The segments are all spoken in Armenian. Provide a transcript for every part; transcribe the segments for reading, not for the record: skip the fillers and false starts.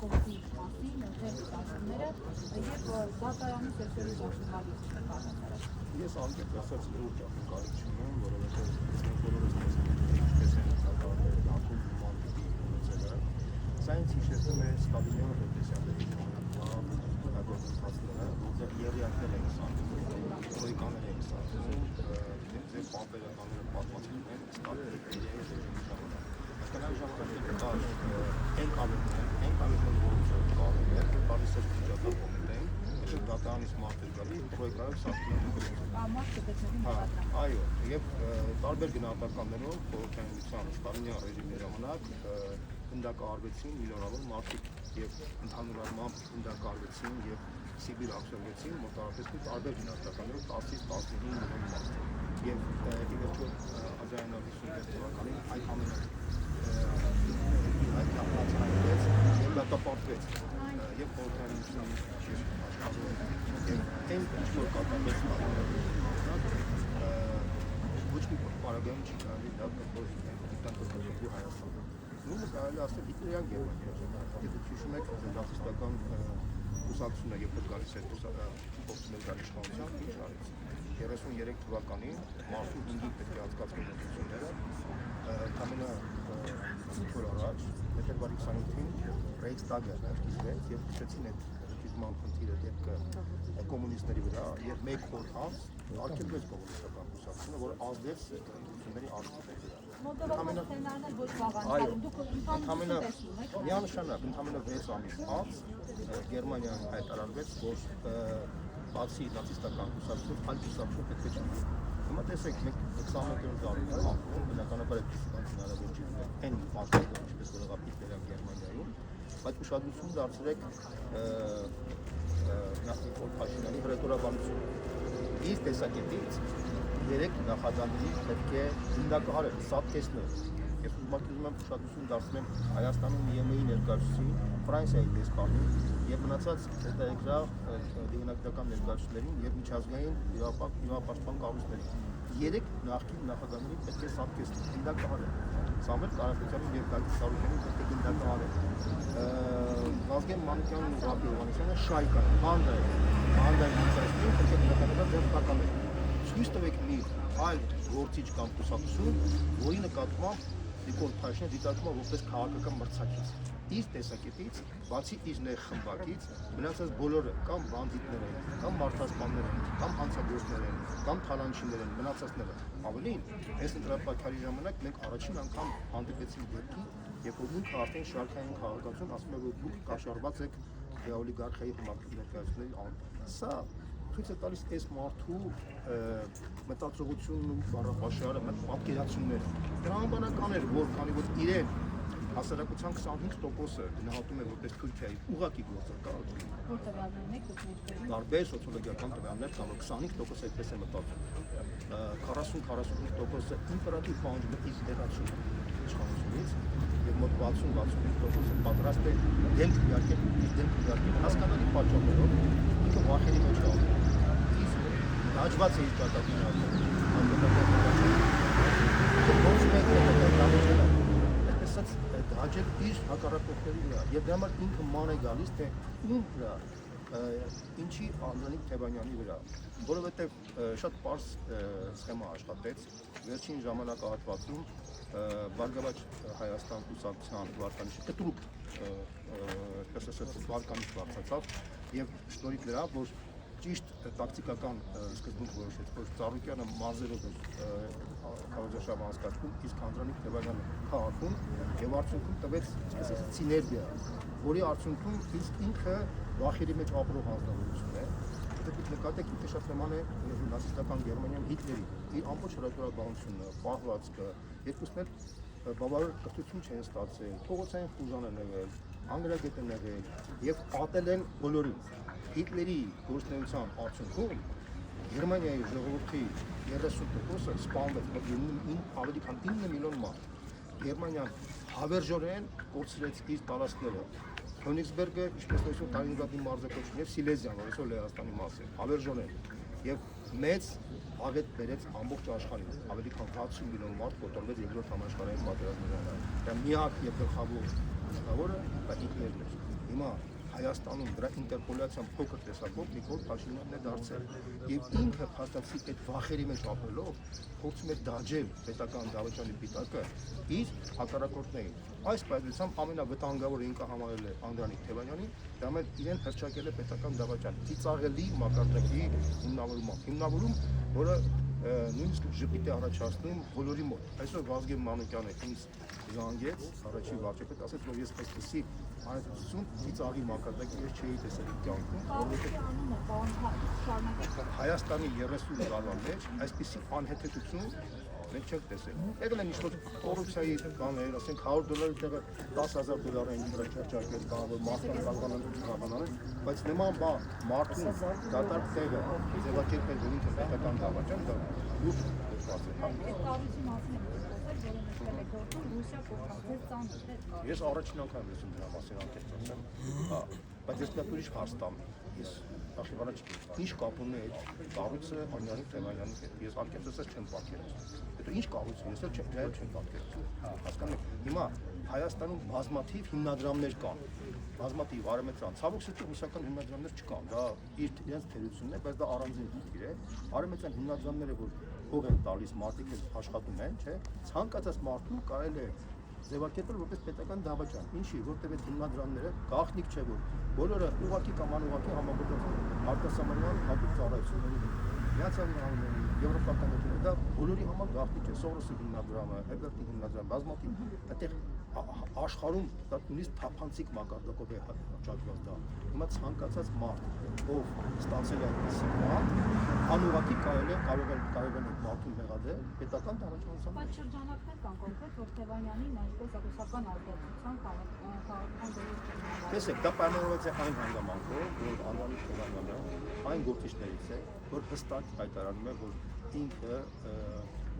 կողքի մասին, ձեր զգացումները եւ դատարանի ծեսերի դաշնալի կարգավորը։ Ես անկեղծ ասած լուրջ ակնկալիք չունեմ, որովհետեւ մենք բոլորս տեսնում ենք ինչպես են դատարանները դատում մանտիկի ունեցելը։ Սա ինձ հիշեցնում է Ստալինյան ռեպրեսիաների ժամանակվա գործընթացները, որտեղ երիակներ են սարքում, ռոյկաներ են սարքում, ձեր պատերականները պատմածում են Ստալինի ռեժիմի ժամանակ։ Կնալ ժամանակի կար են կալիքներ որոնց կարում էր, կարիս էր քիչական կոմիտեին, և դատարանից մարդ էր գալի, ռոյկայով սարքում են այո, և տարբեր գնահատականներով խորհրդային Ստալինյան ռեժիմի ժամանակ հնդակահարվեցին միլիոնավոր մարդիկ և ընդհանուր առմամբ հնդակահարվեցին և Սիբիր արձակվեցին մոտավորապես տարբեր գնահատականներով 10-ից 15 միլիոն մարդ և ի վերջո 1956 թվականին այդ ամենը այդ կապացանվեց և դատապարտվեց և խորհրդային աշխարհում և այն ինչ-որ կատարվեց ոչ մի պարագայում չի կարելի դա կտանքոտվելու Հայաստանը։ Նույնը կարելի ասել հիտլերյան Գերմանիա, եթե հիշում եք նացիստական կուսակցությունը երբ գալիս էր փոխնական իշխանության, ինչ արեց 33 թվականին մարտի 5-ին պետք է անցկացվեն ընտրությունները, ամենա ինչ-որ առաջ փետրվարի 25-ին Ռեյքստագը ներկայացվեց և քշեցին այդ ռեժիմական խնդիրը դեպքը կոմունիստների վրա և մեկ օր անց արգելվեց կոմունիստական կուսակցությունը, որը ազդեց ընտրությունների արդյունքների վրա։ Մոլդովական սցենարներ ոչ վաղ անցել, դուք ընդհանուր տեսնում եք։ Միանշանակ ընդամենը 6 ամիս անց Գերմանիան հայտարարվեց, որ բացի նացիստական կուսակցությունից այլ կուսակցություն պետք է չլինի։ Հիմա տեսեք, մենք 21-րդ դարում ենք ապրում, բնականաբար այդ կուսակցության հնարավորություն այն պատճառով, ինչպես որ եղավ հիտլերյան Գերմանիայում, բայց ուշադրություն դարձրեք Նիկոլ Փաշինյանի հռետորաբանությունը։ Իր տեսակետից երեք նախագահների պետք է հնդակահարել, սատկեցնել։ Ես ուղղակի ուշադրություն դարձնեմ Հայաստանում ԵՄ-ի ներկայացուցին, Ֆրանսիայի դեսպանին և մնացած հետագա դիվանագիտական ներկայացուցիչներին և միջազգային իրավապաշտպան կառույցներին։ Երեք նախկին նախագահների պետք է սատկեցնել, հնդակահարել։ Սամվել Կարապետյանին և Գագիկ Սարոյանին պետք է հնդակահարել։ Վազգեն Մանուկյանն ու Ռաֆիկ Հովհաննիսյանը շայկան, բանդային հանցայիններին պետք է բնականաբար ձերբակալել։ Ցույց տվեք մի այլ գործիչ կամ կուսակցություն, որի նկատմամբ Նիկոլ Փաշինյանը դիտարկվում է որպես քաղաքական մրցակից։ Իր տեսակետից, բացի իր նեղ խմբակից, մնացած բոլորը կամ բանդիտներ են, կամ մարդասպաններ են, կամ հանցագործներ են, կամ թալանչիներ են, մնացածները։ Ավելին, այս ընտրապայքարի ժամանակ մենք առաջին անգամ հանդիպեցինք դեպքի, երբ որ ինքը արդեն շարքային քաղաքացիություն ասում է, որ դուք կաշառված եք օլիգարխիայի ներկայացուցիչների անունով։ Սա ցույց է տալիս այս մարդու մտածողությունն ու բառապաշարը, պատկերացումները։ Տրամաբանական էր, որ քանի որ իրեն հասարակության 25%-ը գնահատում է որպես Թուրքիայի ուղղակի գործակալ։ Որ տվյալներն եք դուք ներկայացնում։ Տարբեր սոցիոլոգիական տվյալներ կան, որ 25%-ը այդպես է մտածում։ 40-45%-ը իմպերատիվ պահանջում է իր հերացում իշխանությունից և մոտ 60-65%-ը պատրաստ է դեմ քվեարկել հասկանալի պատճառներով ինքը վախերի մեջ է ապրում։ Իսկ դաջված է իր դաջել իր հակառակորդների վրա և դրա համար ինքը ման է գալիս, թե ում վրա, ինչի Անդրանիկ Թևանյանի վրա, որովհետև շատ պարզ սխեմա աշխատեց վերջին ժամանակահատվածում Բարգավաճ Հայաստան կուսակցության վարկանիշը կտրուկ վարկանիշ բարձրացավ և շնորհիվ դրա, որ ճիշտ տակտիկական սկզբունք որոշեց, որ Ծառուկյանը մարզերով էր քարոզարշավ անցկացվում, իսկ Անդրանիկ Թևանյանը քաղաքում և արդյունքում տվեց սիներգիա, որի արդյունքում իսկ ինքը վախերի մեջ ապրող հանձնավորություն է։ Դուք նկատեք, ինքը շատ նման է նացիստական Գերմանիայում Հիտլերին, իր ամբողջ հռետորաբանությունը, պահվածքը, երկուսն էլ բավարար կրթություն չեն ստացել, փողոցային խուժան են եղել, անգրագետ են եղել և ատել են բոլորին։ Հիտլերի գործունեության արդյունքում Գերմանիայի ժողովրդի 30%-ը սպանվեց, ավելի քան 9 միլիոն մարդ։ Գերմանիան հավերժորեն կորցրեց իր տարածքները։ Քյոնիգսբերգը, ինչպես նշում Կալինինգրադի մարզակոչում և Սիլեզիան, որ այսօր Լեհաստանի մաս է, հավերժորեն և մեծ աղետ բերեց ամբողջ աշխարհին, ավելի քան 60 միլիոն մարդ կոտորվեց երկրորդ համաշխարհային պատերազմի ժամանակ։ Դա միակ և գլխավոր գլխավորը դա Հիտլերն էր։ Հիմա Հայաստանում դրա ինտերպոլյացիան փոքր տեսակով Նիկոլ Փաշինյանն է դարձել եւ ինքը փաստացի այդ վախերի մեջ ապրելով փորձում է դաջել պետական Դավաճանի պիտակը իր հակառակորդներին։ Այս պայմանությամբ ամենավտանգավորը ինքը համարել է Անդրանիկ Թևանյանին, դա մեծ իրեն հրճակել է պետական Դավաճան։ Ծիծաղելի մակարդակի հիմնավորում, որը նույնիսկ ժպիտ է առաջացնում բոլորի մոտ։ Այսօր Վազգեն Մանուկյանը ինձ զանգեց, առաջին վարչապետ ասեց, որ ես այսպեսի անհետություն ծիծաղի մակարդակի ես չէի տեսել իմ կյանքում, Հայաստանի 30 տարվա մեջ այսպեսի անհետություն մենք չենք տեսել։ Եղել են ինչ-որ կոռուպցիայի բաներ, ասենք $100 տեղը $10,000 են վրաճառել, կամ որ մարդկանց կարգանան, բայց նման բան մարդուն դատարկ տեղը ձևակերպել, որ ինքը պետական դավաճան, դա լուրջ դեպքված է։ Այդ կառույցի մասին է խոսել, որը նշվել է գործում Ռուսիա կողքից ծանոթ է։ Ես առաջին անգամ լսում դրա մասին անկեղծ ասեմ, բայց ես պետք է ուրիշ հարց տամ։ Ես Աշիվանաչ ինչ կապ ունի այդ կառույցը Անդրանիկ Թևանյանի հետ։ Ես անկեղծ ասած չեմ պատկերացնում։ Հետո ինչ կառույց է, ես էլ չեմ պատկերացնում։ Հասկանեք, հիմա Հայաստանում բազմաթիվ հիմնադրամներ կան, բազմաթիվ արևմտյան, ցավոք սրտի ռուսական հիմնադրամներ չկան, դա իրենց թերությունն է, բայց դա առանձին խնդիր է։ Արևմտյան հիմնադրամները, որ փող են տալիս, մարդիկ աշխատում են, չէ՞, ցանկացած մարդու կարելի է ձևակերպել որպես պետական դավաճան։ Ինչի, որտեղ այդ հիմնադրամները գաղտնիք չէ, որ բոլորը ուղղակի կամ անուղղակի համագործակցում են արտասահմանյան հատուկ ծառայությունների հետ։ Միացյալ Նահանգների, Եվրոպական միությունը, դա բոլորի համար գաղտնիք է, Սորոսի հիմնադրամը, Հերբերտի հիմնադրամը, բազմաթիվ այդտեղ աշխարհում դա նույնիսկ թափանցիկ մակարդակով է հաճախված դա։ Հիմա ցանկացած մարդ, ով ստացել է այդպիսի բան, անուղղակի կարելի է այդ մարդուն մեղադրել պետական դավաճանության։ Բայց շրջանակներ կան կոնկրետ, որ Թևանյանին այնպես ռուսական արտադրության քաղաքական դերեր։ Տեսեք, դա պայմանավորված է այն հանգամանքով, որ Անդրանիկ Թևանյանը այն գործիչներից է, որ հստակ հայտարարում է, որ ինքը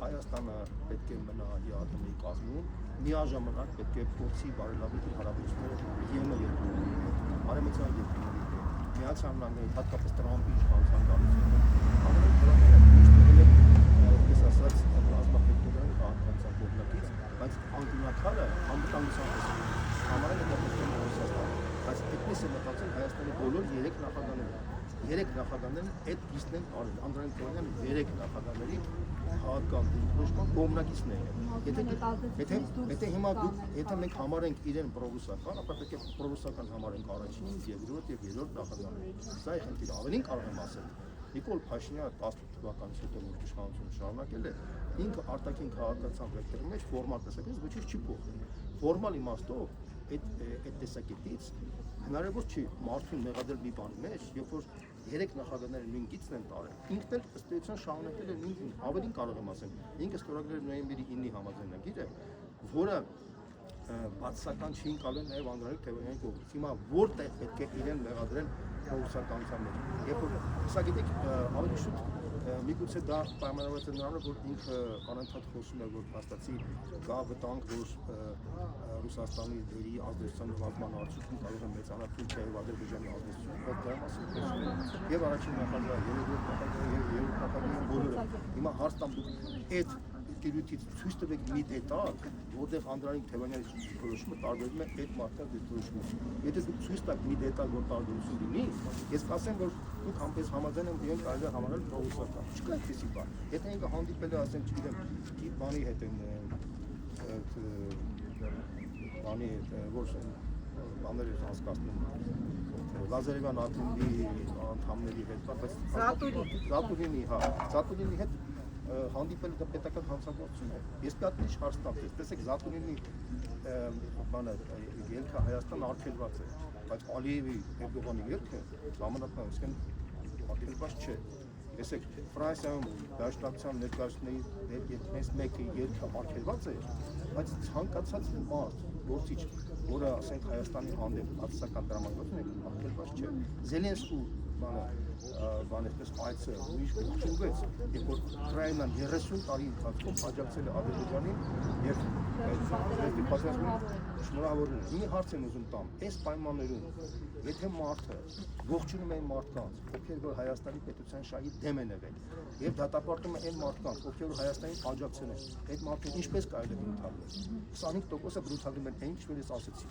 Հայաստանը պետք է մնա ԵԱՏՄ-ի կազմում, միաժամանակ պետք է փորձի բարելավել հարաբերությունները ԵՄ երկրների հետ, արևմտյան երկրների հետ, Միացյալ Նահանգների, հատկապես Տրամպի իշխանության կառույցները։ Անդրանիկ Թևանյանը միշտ եղել է, այսպես ասած, ռազմավարության քաղաքացիական կողմնակից, բայց անկյունաքարը անվտանգության համարել է դեպքում Ռուսաստանը, բայց այդպես է մտածել Հայաստանի բոլոր 3 նախագահները։ 3 նախագահներն այդ գիստն են արել։ Անդրանիկ Թևանյանը 3 նախագահների քաղաքական դիրքորոշման կողմնակիցներ են։ Եթե հիմա եթե մենք համարենք իրեն պրոռուսական, ապա պետք է պրոռուսական համարենք առաջին, երկրորդ եւ երրորդ նախագահները։ Սա է խնդիրը։ Ավելին կարող եմ ասել, Նիկոլ Փաշինյանը 10 թվականից հետո որ իշխանությունը շարունակել է, ինքը արտաքին քաղաքացիական վեկտորի մեջ ֆորմալ տեսակետից ոչինչ չի փոխել։ Ֆորմալ իմաստով այդ տեսակետից հնարավոր չի մարդուն մեղադրել մի բանի մեջ, երբ որ 3 նախագահները նույն գիծն են տարել։ Ինքն էլ ըստ էության շարունակել է նույն, ավելին կարող եմ ասել, ինքը ստորագրել նոյեմբերի 9-ի համաձայնագիրը, որը բացասական չի ընկալել նաև Անդրանիկ Թևանյանի կողմից։ Հիմա որտեղ պետք է իրեն մեղադրել ռուսականության մեջ։ Երբ որ սա գիտեք, ավելի շուտ միգուցե դա պայմանավորված է նրանով, որ ինքը անընդհատ խոսում է, որ փաստացի կա վտանգ, որ Ռուսաստանի դերի ազդեցության նվազման արդյունքում կարող է մեծանալ Թուրքիայի Ադրբեջանի ազդեցությունը, բայց դա մասին խոսում են եւ առաջին նախագահը, երրորդ նախագահը եւ երրորդ նախագահը բոլորը։ Հիմա հարց տամ դուք այդ դիրույթից ցույց տվեք մի դետալ, որտեղ Անդրանիկ Թևանյանի դիրքորոշումը տարբերվում է այդ մարդկանց դիրքորոշումից։ Եթե դուք ցույց տաք մի դետալ, որ տարբերություն լինի, ես կասեմ, որ դուք համպես համաձայն եք իրեն կարելի է համարել պրովոկատոր։ Չկա այդպեսի բան։ Եթե ինքը հանդիպել է, ասենք, չգիտեմ, ի բանի հետ են բանի որ բաներ են հասկացնում Լազարևյան ակումբի անդամների հետ, բայց Զատուրինի, հա, Զատուրինի հետ հանդիպել դա պետական հանցագործություն է։ Ես պատմիչ հարց տամ, տեսեք Զատուրինի բանը ելքը Հայաստան արգելված է, բայց Ալիևի Էրդողանի ելքը ժամանակահատվածին արգելված չէ։ Տեսեք Ֆրանսիայում դաշնակցության ներկայացուցիչներից մեկի ելքը արգելված է, բայց ցանկացած մարդ, գործիչ, որը ասենք Հայաստանի հանդեպ բացասական դրամատուրգիա ունի, արգելված չէ։ Զելենսկու բանը այսպես այցը ուրիշ կողմից, երբ որ Ուկրաինան 30 տարի ընթացքում աջակցել է Ադրբեջանին եւ Շնորհավորում եմ։ Մի հարց եմ ուզում տամ, այս պայմաններում, եթե մարդը ողջունում է այն մարդկանց, ովքեր որ Հայաստանի պետության շահի դեմ են եղել, եւ դատապարտում է այն մարդկանց, ովքեր որ Հայաստանին աջակցել են, այդ մարդուն ինչպես կարելի է բնութագրել։ 25%-ը բնութագրում են այն, ինչ որ ես ասացի։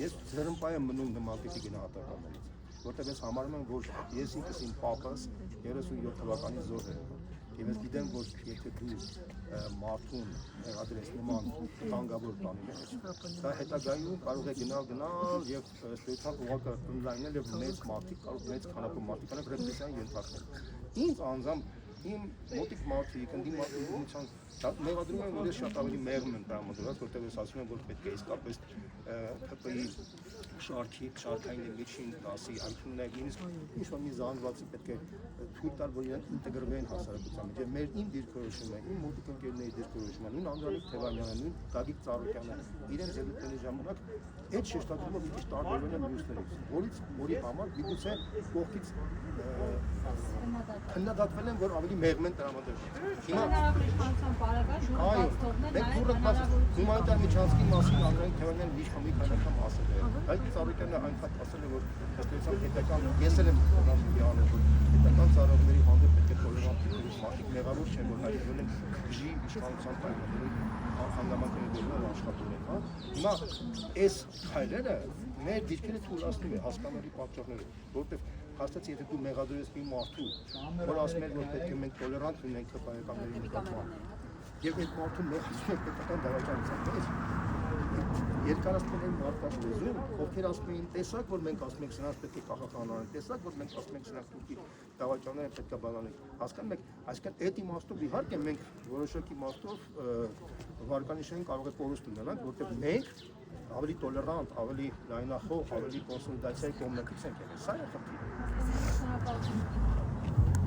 Ես ձեռնպայ եմ մնում նման տիպի գնահատականներից, որտեղ ես համարում եմ, որ ես ինքս իմ պապս 37 թվականի զոհ եմ։ Եվ ես գիտեմ, որ եթե դու մարդուն հեղադրես նման կանգավոր բանի մեջ, դա հետագայում կարող է գնալ եւ ստեյցան ուղղակի ընդլայնել եւ մեծ մարդիկ կարող մեծ քանակով մարդիկ անեն ռեպրեսիան ենթարկել։ Ինձ անձամբ իմ մոտիկ մարդիկ, ընդդիմության մեղադրում են, որ ես շատ ավելի մեղմ եմ տրամադրված, որտեղ ես ասում եմ, որ պետք է իսկապես ՀՊ-ի շարքային միջին դասի այդուններ, նույնիսկ ինչ-որ մի զանգվածի պետք է թույլ տալ, որ իրենք ինտեգրվեն հասարակության մեջ։ Եվ մեր իմ դիրքորոշումը, իմ մոտիկ ընկերների դիրքորոշումը, նույն Անդրանիկ Թևանյանը, նույն Գագիկ Ծառուկյանը, իրենց ելույթների ժամանակ այդ շեշտադրումը մի քիչ տարբերվել է մյուսներից, որի համար միգուցե կողքից քննադատվել են, որ ավելի մեղմ են տրամադրվել։ Այո, մենք հումանիտար միջանցքի մասին Անդրանիկ Թևանյանը մի քանի անգամ ասել է։ Այդ Ծառուկյանը այնքան ասել է, որ ըստ պետական ես էլ եմ անում, որ պետական ծառայողների հանդեպ պետք է տոլերանտներ մարդիկ մեղավոր չեն, որ հայտնվել են բժի իշխանության պայմաններում հանգամանքների դերով աշխատում են, հա։ Հիմա այս քայլերը մեր դիրքերը թույլատնում է հասկանալի պատճառներով, որովհետև հաստատ եթե դու մեղադրես մի մարդու, որ ասում է, որ պետք է մենք տոլերանտ լինենք հայկականների նկատմամբ, եւ այդ մարդուն մեղադրում է պետական դավաճանության մեջ, երկարացնել են մարդկանց լեզուն, ովքեր ասում էին, տեսակ, որ մենք ասում ենք սրանց պետք է կախախանանենք, տեսակ, որ մենք ասում ենք սրանց պետք է դավաճանները պետք է բանանենք, հասկանում եք, այսինքն այդ իմաստով իհարկե մենք որոշակի իմաստով վարկանիշային կարող է կորուստ ունենանք, որտեղ մենք ավելի տոլերանտ, ավելի լայնախոհ, ավելի կոնսոլիդացիայի կողմնակից ենք եղել, սա է խնդիրը։